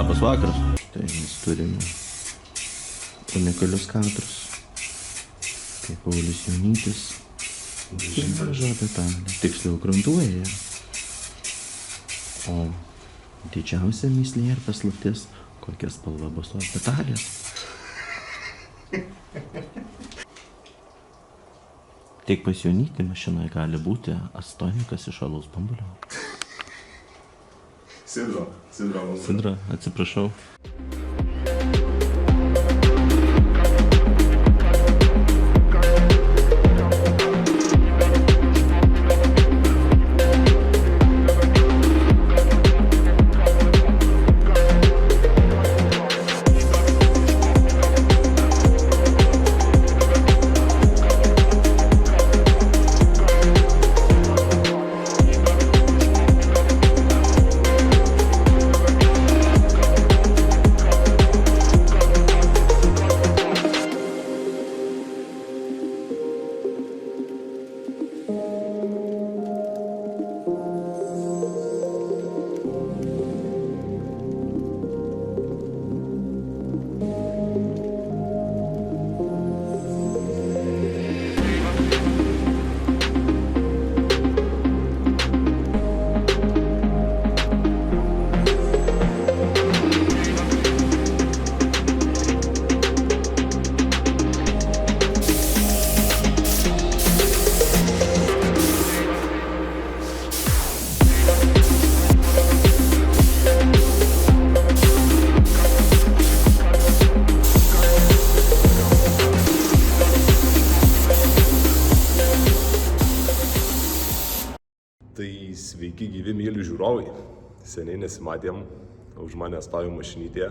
Labas vakaras. Tai mes turime unikalius kadrus. Kaip Paulius Jaunytis maža detalė, tiksliau gruntuoja. O didžiausia mįslė ir paslaptis, kokia spalva bus tos detalės. Tik pas Jaunytį mašinoje gali būti astonikas iš alaus bambulio. Sidra, atsiprašau. Tai sveiki gyvi myli žiūrovai, seniai nesimatėm, už mane stovi mašinytė,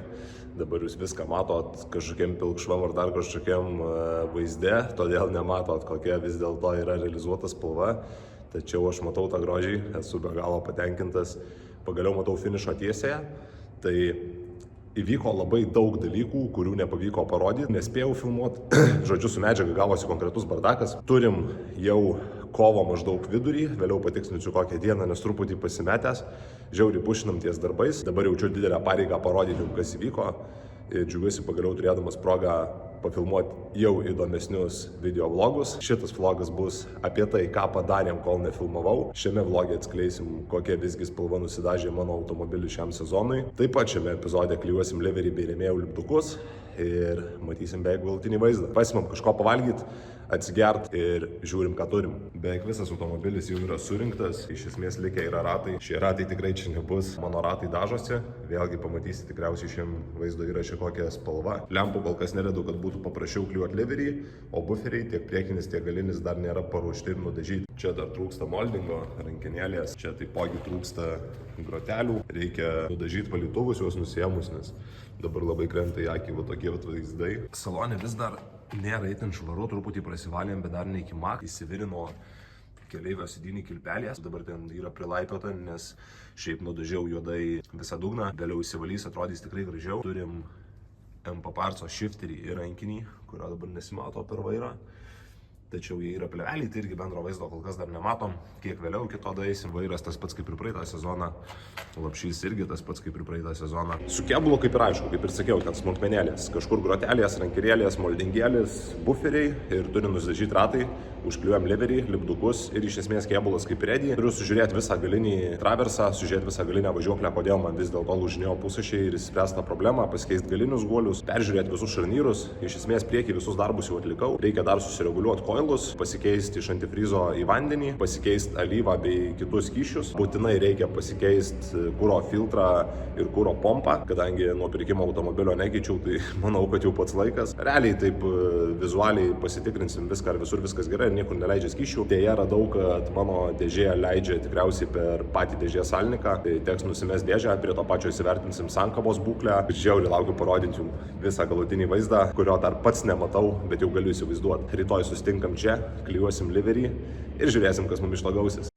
dabar jūs viską matot kažkokiam pilkšvam ar dar kažkokiam vaizde, todėl nematot, kokia vis dėlto yra realizuota spalva, tačiau aš matau tą grožį, esu be galo patenkintas, pagaliau matau finišo tiesėje, tai įvyko labai daug dalykų, kurių nepavyko parodyti, nespėjau filmuoti, žodžiu, su medžiaga gavosi konkretus bardakas, turim jau kovo maždaug vidurį, vėliau patikslinsiu kokią dieną, nes truputį pasimetęs, žiauriai pušinam ties darbais, dabar jaučiu didelę pareigą parodyti jums, kas įvyko ir džiugiuosi pagaliau turėdamas progą pafilmuoti jau įdomesnius videovlogus. Šitas vlogas bus apie tai, ką padarėm, kol nefilmavau. Šiame vloge atskleisim, kokia visgi spalva nusidažė mano automobilį šiam sezonui. Taip pat šiame epizode klijuosim liverį bei rėmėjų lipdukus ir matysim beveik galutinį vaizdą. Pasimam kažko pavalgyti, atsigert ir žiūrim, ką turim. Beveik visas automobilis jau yra surinktas, iš esmės likę yra ratai. Šie ratai tikrai čia nebus, mano ratai dažosi, vėlgi pamatysite tikriausiai šiam vaizdo įraše kokią spalvą. Lempų kol kas neredu, kad būtų paprasčiau klijuoti liverį, o buferiai tiek priekinis, tiek galinis dar nėra paruošti ir nudažyti. Čia dar trūksta moldingo, rankenėlės, čia taipogi trūksta grotelių, reikia nudažyti valytuvus, juos nusiėmus, nes dabar labai krenta į akį va tokie vaizdai. Salone vis dar nėra itin švaru, truputį prasivalėm, bet dar ne iki mak. Įsivirino keleivio sėdynį kilpelės, dabar ten yra prilaipiota, nes šiaip nudažiau juodai visą dugną, vėliau įsivalys, atrodys tikrai gražiau. Turim M-Paparco shifterį ir rankinį, kurio dabar nesimato per vairą. Tačiau jie yra pleveliai, tai irgi bendro vaizdo kol kas dar nematom. Kiek vėliau iki to daeisim, vairas tas pats kaip ir praeitą sezoną, lapšys irgi tas pats kaip ir praeitą sezoną. Su kėbulu kaip ir aišku, kaip ir sakiau, kad smulkmenėlės, kažkur grotelės, rankerėlės, moldingėlės, buferiai ir turi nusidažyti ratai, užkliuojam liverį, lipdukus ir iš esmės kėbulas kaip ready. Turiu sužiūrėti visą galinį traversą, sužiūrėti visą galinę važiuoklę, kodėl man vis dėlto lūžinėjo pusašiai ir išspręsti tą problemą, pasikeisti galinius guolius, peržiūrėti visus šarnyrus, iš esmės priekį visus darbus jau atlikau, reikia dar susireguliuoti koilus, pasikeisti iš antifrizo į vandenį, pasikeisti alyvą bei kitus skysčius. Būtinai reikia pasikeisti kuro filtrą ir kuro pompą, kadangi nuo pirkimo automobilio nekeičiau, tai manau, kad jau pats laikas. Realiai taip vizualiai pasitikrinsim viską, ar visur viskas gerai, niekur neleidžia skysčių. Deja, radau, kad mano dėžė leidžia tikriausiai per patį dėžės salniką, tai teks nusimest dėžę, prie to pačio įsivertinsim sankabos būklę. Žiauriai laukiu parodinti jums visą galutinį vaizdą, kurio dar pats nematau, bet jau galiu įsivaizduoti. Rytoj susitinkam čia, klijuosim liverį ir žiūrėsim, kas mums iš to gausis.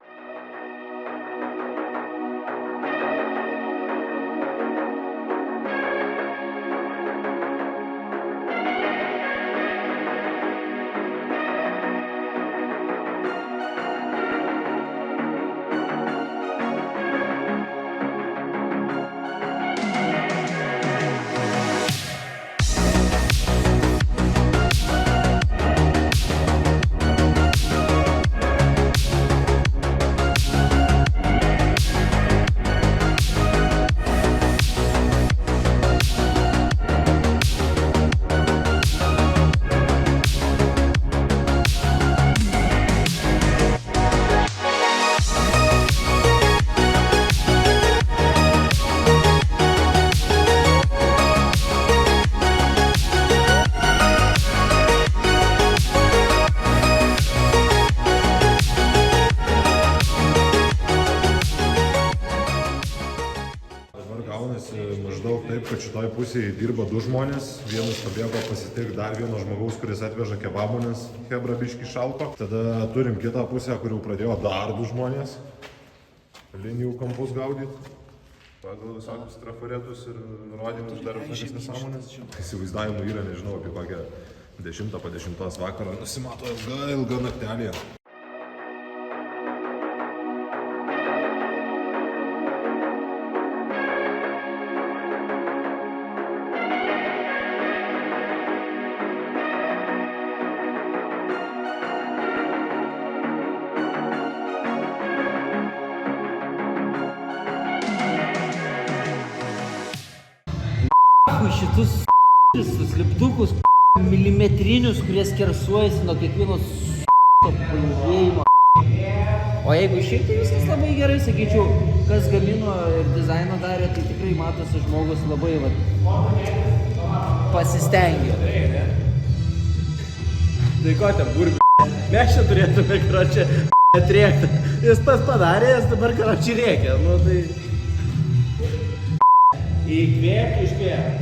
gaunasi maždaug taip, kad šitoj pusėje dirba 2 žmonės. Vienas pabėgo pasitikti dar vieno žmogaus, kuris atveža kebabų, nes hebra biški šalto. Tada turim kitą pusę, kur jau pradėjo dar 2 žmonės linijų kampus gaudyti. Pagal visokius trafaretus ir rodymus dar visokias nesąmonės. Įsivaizdavimų yra, nežinau, apie kokią 10 po 10 vakarą nusimato ilga naktelė. Šitus lipdukus milimetrinius, kurie skersuojasi nuo kiekvieno pailgėjimo. O jeigu šiaip tai viskas labai gerai, sakyčiau, kas gamino ir dizainą darė, tai tikrai matosi žmogus labai pasistengė. Tai ko ten burbi? Mes čia turėtume, karočią, atrėkti. Jis tas padarė, jis dabar, karočią, rėkia. Nu tai... Įkvėp, iškvėp.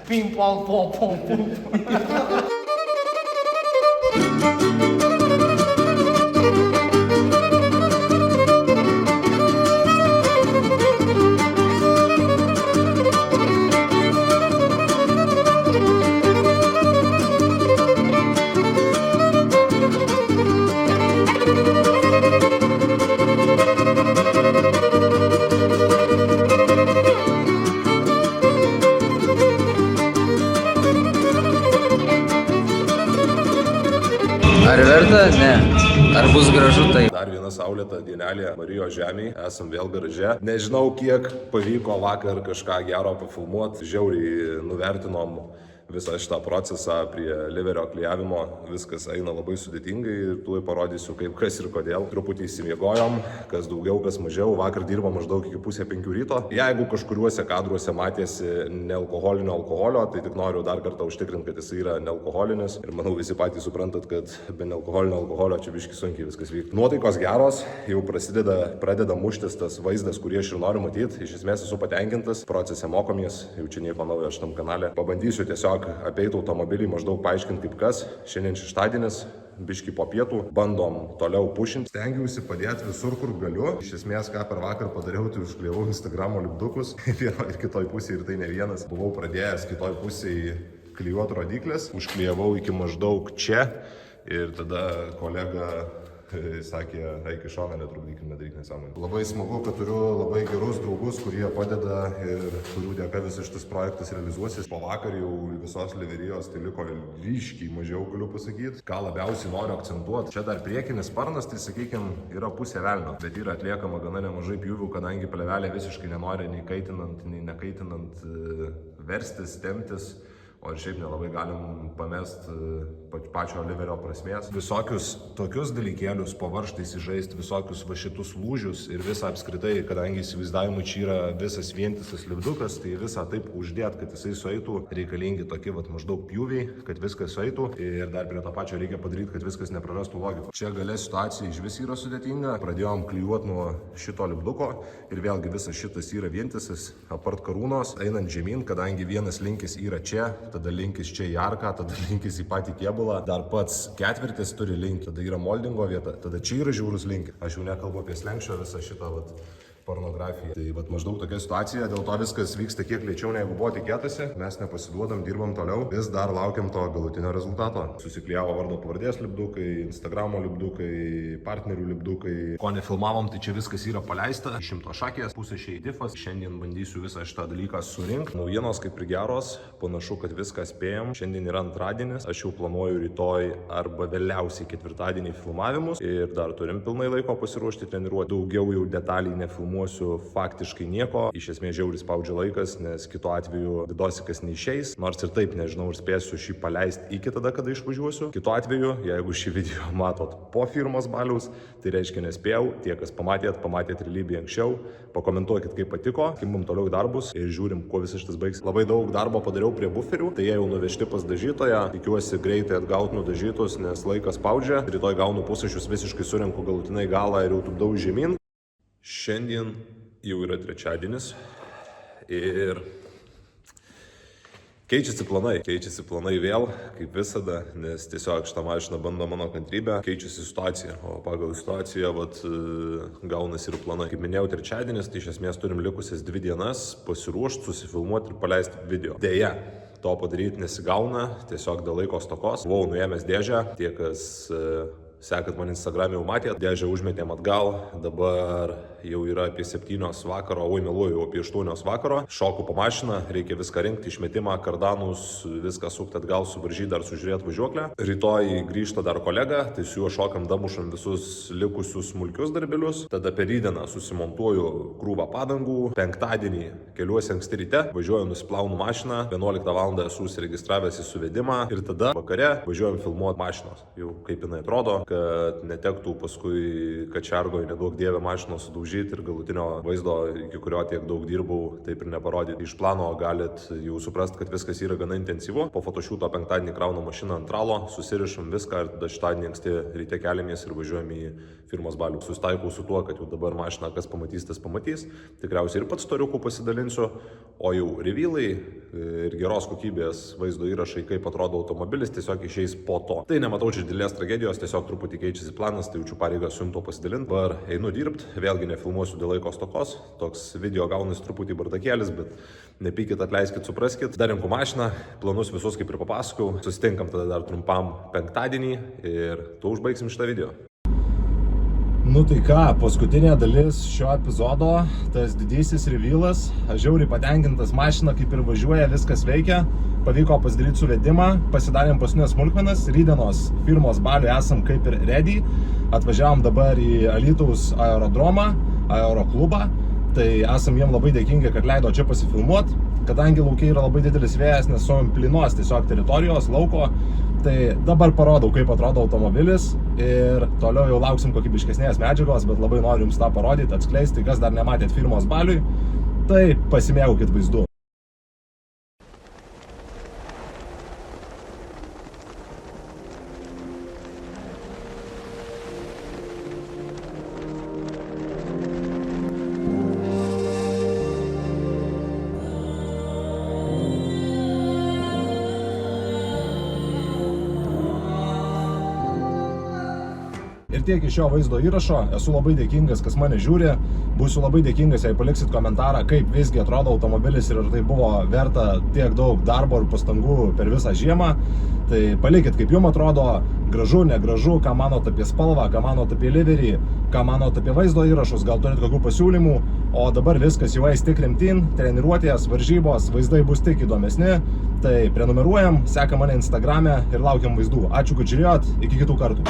Pim pom pom pom pom. Ar verta? Ne. Ar bus gražu tai? Dar viena saulėta dienelė Marijos žemėje, esam vėl garaže. Nežinau, kiek pavyko vakar kažką gero pafilmuoti, žiauriai nuvertinom visą šitą procesą prie liverio klijavimo, viskas eina labai sudėtingai ir tuoj parodysiu kaip kas ir kodėl. Truputį įsimiegojom, kas daugiau, kas mažiau, vakar dirbo maždaug iki 4:30 ryto. Jeigu kažkuriuose kadruose matėsi nealkoholinio alkoholio, tai tik noriu dar kartą užtikrinti, kad jis yra nealkoholinis ir manau visi patys suprantat, kad be nealkoholinio alkoholio čia biški sunkiai viskas vyktų. Nuotaikos geros, jau pradeda muštis tas vaizdas, kurį aš ir noriu matyti. Iš esmės esu patenkintas, procese mokomės, jau čia nieko naujo šitam kanale. Pabandysiu tiesiog apeiti automobilį, maždaug paaiškinti kaip kas. Šiandien šeštadienis, biški po pietų, bandom toliau pušinti. Stengiausi padėti visur, kur galiu. Iš esmės, ką per vakar padariau, tai užklijavau Instagramo lipdukus. Vieno ir kitoj pusėje, ir tai ne vienas. Buvau pradėjęs kitoj pusėje klijuoti rodiklės. Užklijavau iki maždaug čia. Ir tada kolega sakė, eik į šoną, netrukdyk, nedaryk nesąmonę. Labai smagu, kad turiu labai gerus draugus, kurie padeda ir kurių dėka visas šitas projektas realizuosis. Po vakar jau visos liverijos tai liko ryškiai mažiau, galiu pasakyti. Ką labiausiai noriu akcentuoti, čia dar priekinis sparnas, tai sakykime, yra pusė velnio, bet yra atliekama gana nemažai pjūvių, kadangi plėvelė visiškai nenori nei kaitinant, nei nekaitinant verstis, temptis. O ir šiaip nelabai galim pamest pačio liverio prasmės. Visokius tokius dalykėlius po varžtais įžaisti, visokius va šitus lūžius ir visą apskritai, kadangi įsivaizdavimui čia yra visas vientisas lipdukas, tai visą taip uždėt, kad jisai sueitų, reikalingi tokie vat maždaug pjūviai, kad viskas sueitų ir dar prie to pačio reikia padaryti, kad viskas neprarastų logikos. Čia gale situacija iš vis yra sudėtinga. Pradėjom klijuoti nuo šito lipduko ir vėlgi visas šitas yra vientisas, apart karūnos, einant žemyn, kadangi vienas linkis yra čia, tada linkis čia į arką, tada linkis į patį kėbulą, dar pats ketvirtis turi linkį, tada yra moldingo vieta, tada čia yra žiaurus linkis. Aš jau nekalbu apie slenkščio visą šitą pornografiją. Tai maždaug tokia situacija, dėl to viskas vyksta kiek lėčiau negu buvo tikėtasi. Mes nepasiduodam, dirbam toliau, vis dar laukiam to galutinio rezultato. Susiklijavo vardo pavardės lipdukai, Instagramo lipdukai, partnerių lipdukai. Ko nefilmavom, tai čia viskas yra paleista. 100 šakės, pusė šeitifas. Šiandien bandysiu visą šitą dalyką surinkti. Naujienos kaip ir geros, panašu, kad viską spėjom. Šiandien yra antradienis, aš jau planuoju rytoj arba vėliausiai ketvirtadienį filmavimus ir dar turim pilnai laiko pasiruošti treniruoti. Daugiau jau detaliai nefilmuosiu faktiškai nieko. Iš esmės žiauriai spaudžia laikas, nes kitu atveju vidosikas neišeis. Nors ir taip nežinau, ar spėsiu šį paleisti iki tada, kada išvažiuosiu. Kitu atveju, jeigu šį video matot po firmos baliaus, tai reiškia nespėjau. Tie, kas pamatėt realybėje anksčiau, pakomentuokit, kaip patiko, kaip mums toliau darbus ir žiūrim, kuo visas šitas baigs. Labai daug darbo padariau prie buferių, tai jie jau nuvežti pas dažytoją. Tikiuosi greitai atgauti nudažytus, nes laikas spaudžia. Rytoj gaunu pusašius, visiškai surenku galutinai galą ir jau tupdau žemyn. Šiandien jau yra trečiadienis ir keičiasi planai vėl, kaip visada, nes tiesiog šitą mašiną bando mano kantrybę, keičiasi situacija, o pagal situaciją gaunasi ir planai. Kaip minėjau, trečiadienis, tai iš esmės turim likusias 2 dienas pasiruošti, susifilmuoti ir paleisti video. Deja, to padaryti nesigauna, tiesiog dėl laiko stokos. Buvau nuėmęs dėžę, tie, kas sekat man Instagram jau matėt, dėžę užmetėm atgal, dabar jau yra apie 7 vakaro, meluoju, apie 8 vakaro. Šoku po mašiną, reikia viską rinkti, išmetimą, kardanus, viską sukti atgal, suvaržyti, dar sužiūrėti važiuoklę. Rytoj grįžta dar kolega, tai su juo šokam, damušam visus likusius smulkius darbelius. Tada per rydieną susimontuoju krūvą padangų. Penktadienį keliuosi anksti ryte, važiuoju, nusiplaunu mašiną, 11 val. Esu užsiregistravęs į suvedimą ir tada vakare važiuojam filmuoti mašinos. Jau kaip jinai atrodo, kad netektų paskui kačiargoj, nedaug dievė mašinos sudaužyti ir galutinio vaizdo, iki kurio tiek daug dirbau, taip ir neparodyti. Iš plano galit jau suprasti, kad viskas yra gana intensyvu. Po fotošiūto penktadienį kraunu mašiną ant tralo, susirišam viską ir tada šeštadienį anksti ryte keliamės ir važiuojam į firmos balių. Susitaikau su tuo, kad jau dabar mašiną kas pamatys, tas pamatys. Tikriausiai ir pats storiukų pasidalinsiu, o jau revilai ir geros kokybės vaizdo įrašai, kaip atrodo automobilis, tiesiog išeis po to. Tai nematau čia didelės tragedijos, tiesiog truputį keičiasi planas, tai jaučiu pareigą su jum to pasidalinti. Dabar einu dirbti, vėlgi nefilmuosiu dėl laiko stokos, toks video gaunasi truputį bardakėlis, bet nepykit, atleiskit, supraskit. Dar renku mašiną, planus visus kaip ir papasakau, susitinkam tada dar trumpam penktadienį ir tuo užbaigsim šitą video. Nu tai ką, paskutinė dalis šio epizodo, tas didysis revealas, aš žiauriai patenkintas, mašina kaip ir važiuoja, viskas veikia, pavyko pasidaryti suvedimą, pasidarėm paskutinės smulkmenas, rydienos firmos balių esam kaip ir ready, atvažiavom dabar į Alytaus aerodromą, aeroklubą, tai esam jiem labai dėkingi, kad leido čia pasifilmuoti, kadangi laukiai yra labai didelis vėjas, nes su plinos tiesiog teritorijos, lauko, tai dabar parodau, kaip atrodo automobilis ir toliau jau lauksim kokybiškesnės medžiagos, bet labai noriu jums tą parodyti, atskleisti, kas dar nematėt firmos baliui, tai pasimėgaukit vaizdu. Ir tiek iš šio vaizdo įrašo, esu labai dėkingas, kas mane žiūri, būsiu labai dėkingas, jei paliksit komentarą, kaip visgi atrodo automobilis ir ar tai buvo verta tiek daug darbo ir pastangų per visą žiemą. Tai palikit, kaip jums atrodo, gražu, negražu, ką manot apie spalvą, ką manot apie liverį, ką manot apie vaizdo įrašus, gal turit kokių pasiūlymų, o dabar viskas jau eis tik rimtyn, treniruotės, varžybos, vaizdai bus tik įdomesni, tai prenumeruojam, sekam mane Instagrame ir laukiam vaizdų. Ačiū, kad žiūrėjot, iki kitų kartų.